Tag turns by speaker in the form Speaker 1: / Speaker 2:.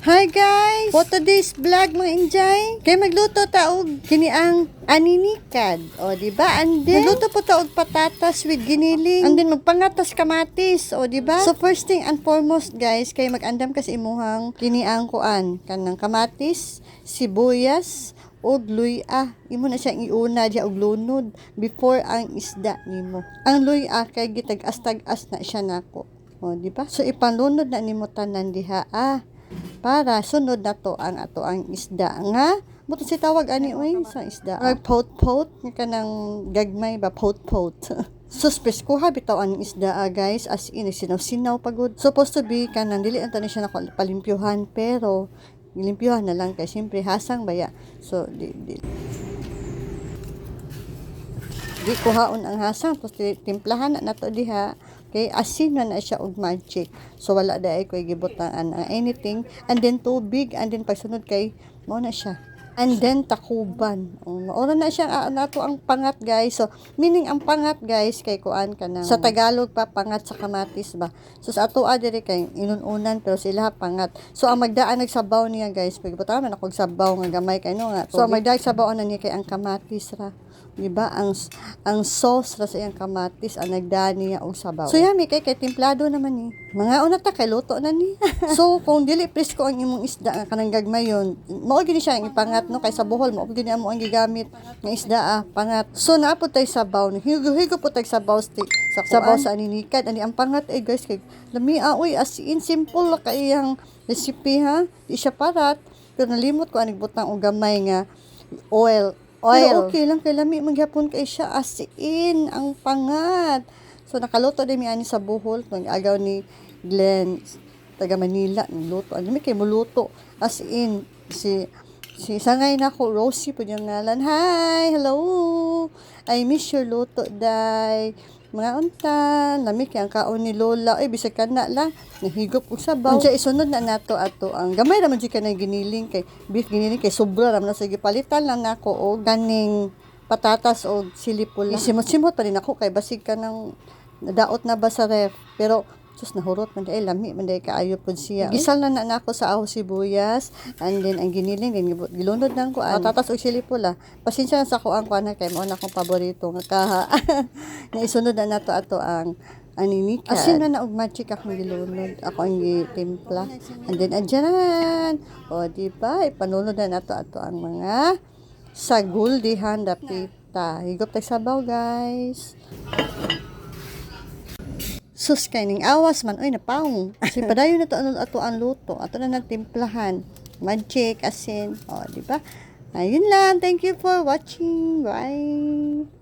Speaker 1: Hi guys! For today's vlog mga injay, kay magluto taog kini ang aninikad. O di ba? And then magluto po taog patatas with giniling. And then magpangatas kamatis. O di ba? So first thing and foremost guys, kay magandam kasi imuhang kini ang kuan kanang kamatis, sibuyas, og luya. Imo na siyang iuna diya og lunod before ang isda nimo. Ang luya kay gitag-as na siya nako. O di ba? So ipanlunod na nimo tanan diha para sunod na to ang ato ang isda nga buto si tawag ani oy sa isda pot nga kanang gagmay ba pot suspes ko ha bitaw ang isda guys as in sinaw pagod supposed to be kanang dili anto ni siya palimpyuhan pero nilimpyuhan na lang kay siyempre hasang baya so di kuhaon ang hasang tapos timplahan na nato diha kay asin na siya og magic so wala daay koy gibutaan ang anything and then tubig and then pagsunod kay mo na siya and then takuban maura na siya nato ang pangat guys so meaning ang pangat guys kay kuan kanang sa Tagalog pa pangat sa kamatis ba so sa ato diri kay inununan pero sila pangat so ang magdaan nagsabaw niya guys pag butaw man ako sabaw nga gamay kay no nga so ang magdaan sabaw na niya kay ang kamatis ra diba ang sauce ra sa iyang kamatis ang nagdani niya og sabaw so yummy kay templado naman ni mga una ta kay luto na ni so kung dili presko ang imong isda nga kanang gagmayon mao gini siya ang ipangat no kay sa Bohol mao gini amo ang gigamit nga isda pangat so naapod tay sabaw higo po tay sabaw sa sabaw sa aninikad ani ang pangat guys kay lami oy as in simple kay iyang recipe ha di siya parat pero nalimot ko anig butang og gamay nga oil. Pero okay lang kay lami maghapon kay siya as in ang pangat. So nakaluto din mi ani sa Bohol kung agaw ni Glenn taga Manila niluto. Ano mi kay muluto as in si sangay na ko Rosie po yung ngalan. Hi, hello. I miss your luto day. Mga untan, lami kay ang kaon ni Lola. Ay bisag kana lang nahigop og sabaw. Unsa isunod na nato ato ang gamay ra man jud kanay giniling kay beef giniling kay sobra ra man sige palitan lang nako og ganing patatas og sili pula. Simot-simot pa rin ako kay basig ka nang nadaot na ba sa ref. Pero sus nahurot man dai lami man dai kaayo pud siya. Gisal na nako sa aho sibuyas and then ang giniling din gilunod nang ko patatas og sili pula. Pasensya na sa ko ang kuan kay mao na akong paborito nga kaha. Na isunod na nato ato ang aninikad. Asin na og magic akong gilunod. Ako ang gitimpla. And then adyan. O di ba ipanunod na nato ato ang mga sagul dihan dapita. Higop tay sabaw guys. Sus kay ning awas man oy napaong. Kasi padayon na to ato ang luto. Ato na nagtimplahan. Magic asin. O di ba? Ayun lang. Thank you for watching. Bye.